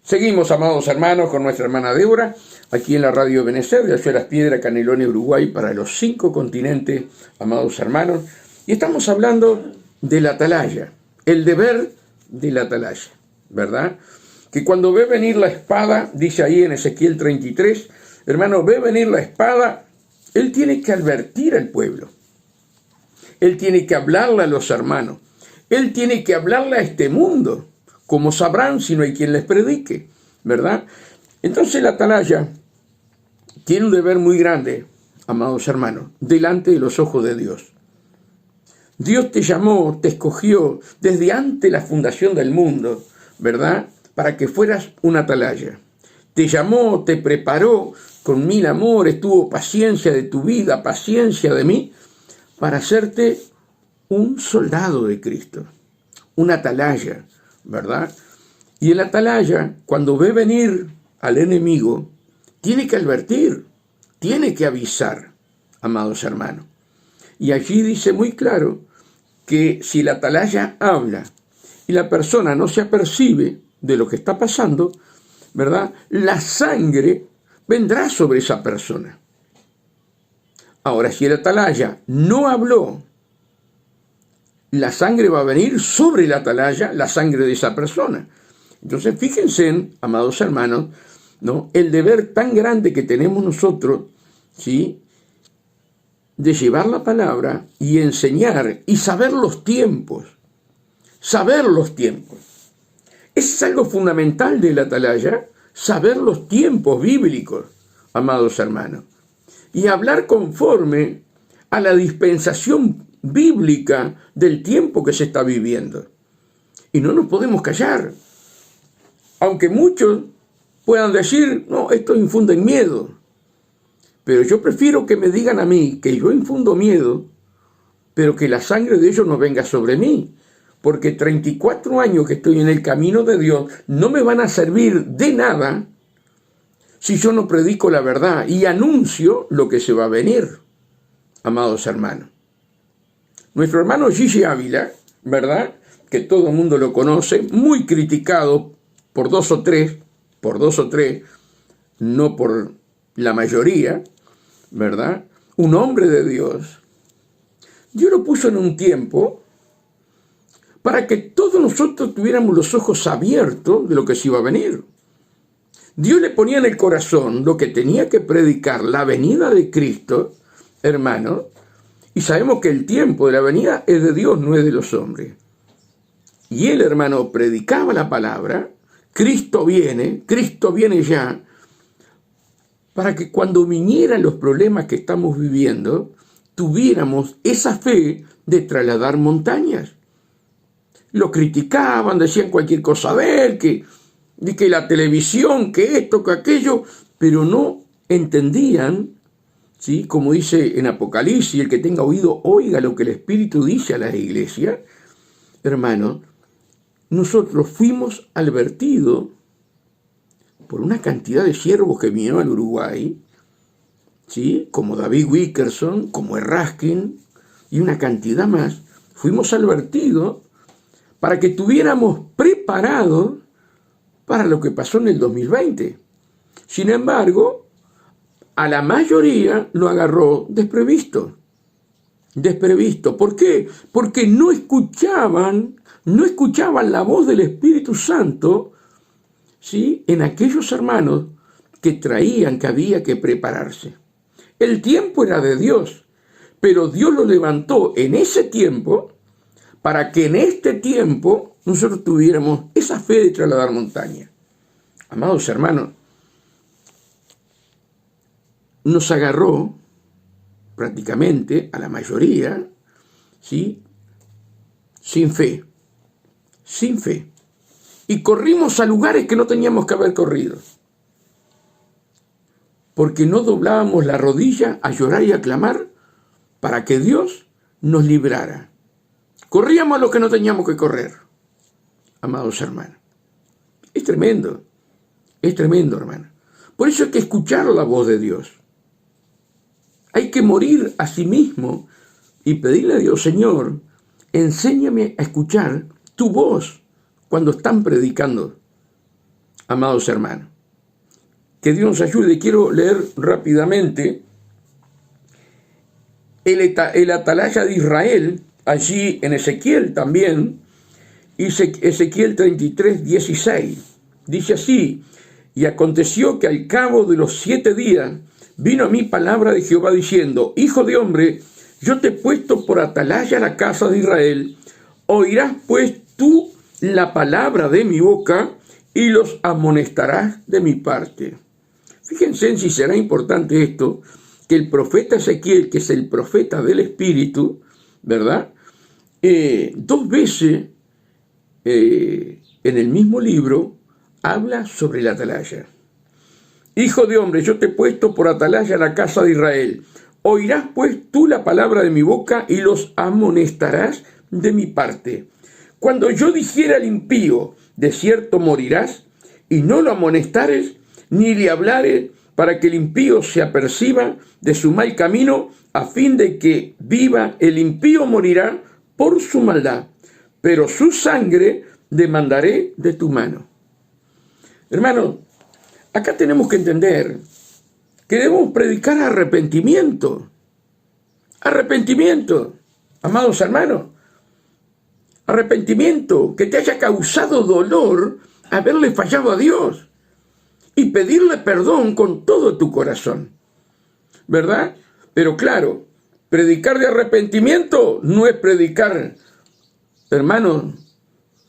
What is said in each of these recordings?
Seguimos, amados hermanos, con nuestra hermana Débora, aquí en la radio Benecer, de Azuelas Piedras, Canelones, Uruguay, para los 5 continentes, amados hermanos. Y estamos hablando de la atalaya, el deber de la atalaya, ¿verdad? Que cuando ve venir la espada, dice ahí en Ezequiel 33, hermano, ve venir la espada, él tiene que advertir al pueblo. Él tiene que hablarle a los hermanos. Él tiene que hablarle a este mundo. ¿Cómo sabrán si no hay quien les predique? ¿Verdad? Entonces la atalaya tiene un deber muy grande, amados hermanos, delante de los ojos de Dios. Dios te llamó, te escogió desde antes de la fundación del mundo, ¿verdad? Para que fueras una atalaya. Te llamó, te preparó con 1000 amores, tuvo paciencia de tu vida, paciencia de mí, para hacerte un soldado de Cristo, una atalaya, ¿verdad? Y el atalaya, cuando ve venir al enemigo, tiene que advertir, tiene que avisar, amados hermanos. Y allí dice muy claro que si el atalaya habla y la persona no se apercibe de lo que está pasando, ¿verdad? La sangre vendrá sobre esa persona. Ahora, si el atalaya no habló, la sangre va a venir sobre la atalaya, la sangre de esa persona. Entonces, fíjense, amados hermanos, ¿no? El deber tan grande que tenemos nosotros, ¿sí?, de llevar la palabra y enseñar y saber los tiempos. Saber los tiempos. Es algo fundamental de la atalaya, saber los tiempos bíblicos, amados hermanos. Y hablar conforme a la dispensación bíblica del tiempo que se está viviendo. Y no nos podemos callar. Aunque muchos puedan decir, no, esto infunde miedo. Pero yo prefiero que me digan a mí que yo infundo miedo, pero que la sangre de ellos no venga sobre mí. Porque 34 años que estoy en el camino de Dios no me van a servir de nada si yo no predico la verdad y anuncio lo que se va a venir, amados hermanos. Nuestro hermano Gigi Ávila, ¿verdad?, que todo el mundo lo conoce, muy criticado por dos o tres, no por la mayoría, ¿verdad? Un hombre de Dios. Dios lo puso en un tiempo para que todos nosotros tuviéramos los ojos abiertos de lo que se iba a venir. Dios le ponía en el corazón lo que tenía que predicar, la venida de Cristo, hermano, y sabemos que el tiempo de la venida es de Dios, no es de los hombres. Y él, hermano, predicaba la palabra, Cristo viene ya, para que cuando vinieran los problemas que estamos viviendo, tuviéramos esa fe de trasladar montañas. Lo criticaban, decían cualquier cosa de él, que la televisión, que esto, que aquello, pero no entendían, ¿sí?, como dice en Apocalipsis, el que tenga oído, oiga lo que el Espíritu dice a la iglesia. Hermano, nosotros fuimos advertidos por una cantidad de siervos que vinieron al Uruguay, ¿sí?, como David Wickerson, como Erraskin, y una cantidad más. Fuimos advertidos para que tuviéramos preparados para lo que pasó en el 2020. Sin embargo, a la mayoría lo agarró desprevisto. ¿Por qué? Porque no escuchaban la voz del Espíritu Santo, ¿sí?, en aquellos hermanos que traían que había que prepararse. El tiempo era de Dios, pero Dios lo levantó en ese tiempo para que en este tiempo nosotros tuviéramos esa fe de trasladar montaña. Amados hermanos, nos agarró prácticamente a la mayoría, ¿sí?, sin fe. Y corrimos a lugares que no teníamos que haber corrido. Porque no doblábamos la rodilla a llorar y a clamar para que Dios nos librara. Corríamos a lo que no teníamos que correr, amados hermanos. Es tremendo, hermano. Por eso hay que escuchar la voz de Dios. Hay que morir a sí mismo y pedirle a Dios, Señor, enséñame a escuchar tu voz cuando están predicando. amados hermanos. Que Dios nos ayude. Quiero leer rápidamente el atalaya de Israel, allí en Ezequiel también, Ezequiel 33, 16. Dice así: y aconteció que al cabo de los 7 días vino a mí palabra de Jehová diciendo: hijo de hombre, yo te he puesto por atalaya a la casa de Israel. Oirás pues tú la palabra de mi boca y los amonestarás de mi parte. Fíjense en si será importante esto, que el profeta Ezequiel, que es el profeta del Espíritu, ¿verdad? 2 veces en el mismo libro habla sobre la atalaya. Hijo de hombre, yo te he puesto por atalaya a la casa de Israel. Oirás pues tú la palabra de mi boca y los amonestarás de mi parte. Cuando yo dijera al impío, de cierto morirás, y no lo amonestares, ni le hablares, para que el impío se aperciba de su mal camino, a fin de que viva, el impío morirá por su maldad, pero su sangre demandaré de tu mano. Hermano, acá tenemos que entender que debemos predicar arrepentimiento. Arrepentimiento, amados hermanos. Arrepentimiento que te haya causado dolor haberle fallado a Dios y pedirle perdón con todo tu corazón, ¿verdad? Pero claro, predicar de arrepentimiento no es predicar, hermanos,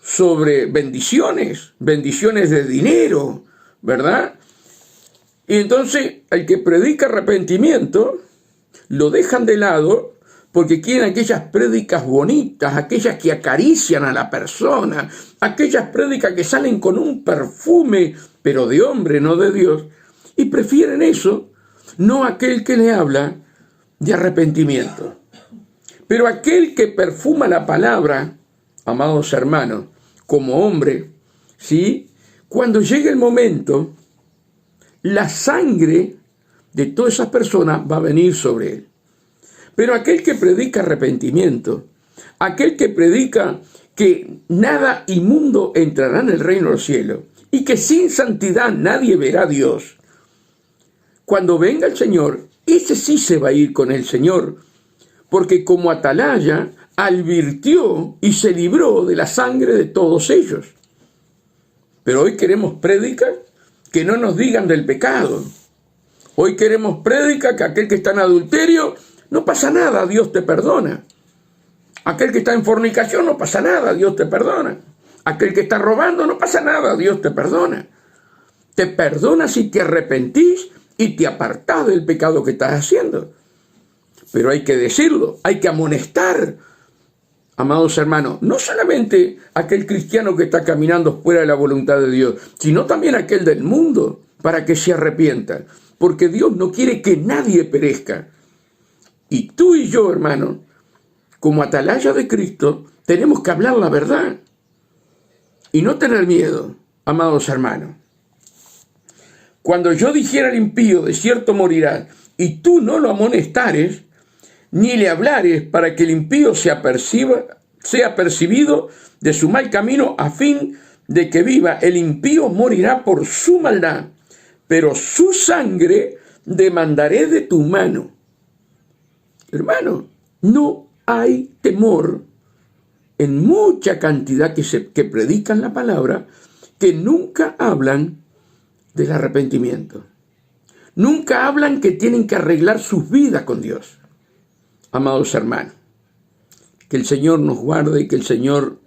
sobre bendiciones de dinero, ¿verdad? Y entonces al que predica arrepentimiento lo dejan de lado porque quieren aquellas prédicas bonitas, aquellas que acarician a la persona, aquellas prédicas que salen con un perfume, pero de hombre, no de Dios, y prefieren eso, no aquel que le habla de arrepentimiento. Pero aquel que perfuma la palabra, amados hermanos, como hombre, ¿sí? Cuando llegue el momento, la sangre de todas esas personas va a venir sobre él. Pero aquel que predica arrepentimiento, aquel que predica que nada inmundo entrará en el reino de los cielos y que sin santidad nadie verá a Dios, cuando venga el Señor, ese sí se va a ir con el Señor, porque como atalaya advirtió y se libró de la sangre de todos ellos. Pero hoy queremos prédicas que no nos digan del pecado. Hoy queremos prédicas que aquel que está en adulterio, no pasa nada, Dios te perdona. Aquel que está en fornicación, no pasa nada, Dios te perdona. Aquel que está robando, no pasa nada, Dios te perdona. Te perdona si te arrepentís y te apartás del pecado que estás haciendo. Pero hay que decirlo, hay que amonestar, amados hermanos, no solamente aquel cristiano que está caminando fuera de la voluntad de Dios, sino también aquel del mundo, para que se arrepienta. Porque Dios no quiere que nadie perezca. Y tú y yo, hermano, como atalaya de Cristo, tenemos que hablar la verdad y no tener miedo, amados hermanos. Cuando yo dijera al impío, de cierto morirá, y tú no lo amonestares, ni le hablares, para que el impío sea percibido de su mal camino, a fin de que viva, el impío morirá por su maldad, pero su sangre demandaré de tu mano. Hermano, no hay temor en mucha cantidad que predican la palabra, que nunca hablan del arrepentimiento. Nunca hablan que tienen que arreglar sus vidas con Dios. Amados hermanos, que el Señor nos guarde y que el Señor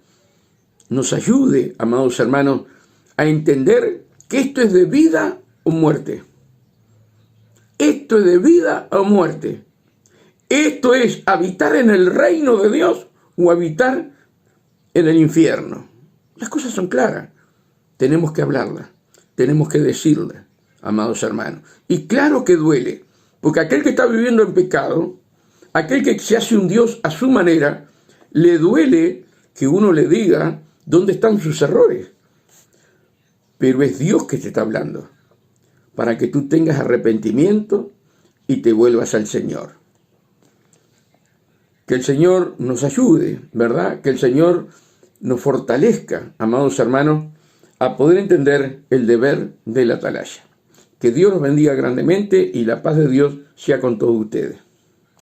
nos ayude, amados hermanos, a entender que esto es de vida o muerte. Esto es de vida o muerte. Esto es habitar en el reino de Dios o habitar en el infierno. Las cosas son claras. Tenemos que hablarlas, tenemos que decirlas, amados hermanos. Y claro que duele, porque aquel que está viviendo en pecado, aquel que se hace un Dios a su manera, le duele que uno le diga dónde están sus errores. Pero es Dios que te está hablando, para que tú tengas arrepentimiento y te vuelvas al Señor. Que el Señor nos ayude, ¿verdad? Que el Señor nos fortalezca, amados hermanos, a poder entender el deber de la atalaya. Que Dios los bendiga grandemente y la paz de Dios sea con todos ustedes.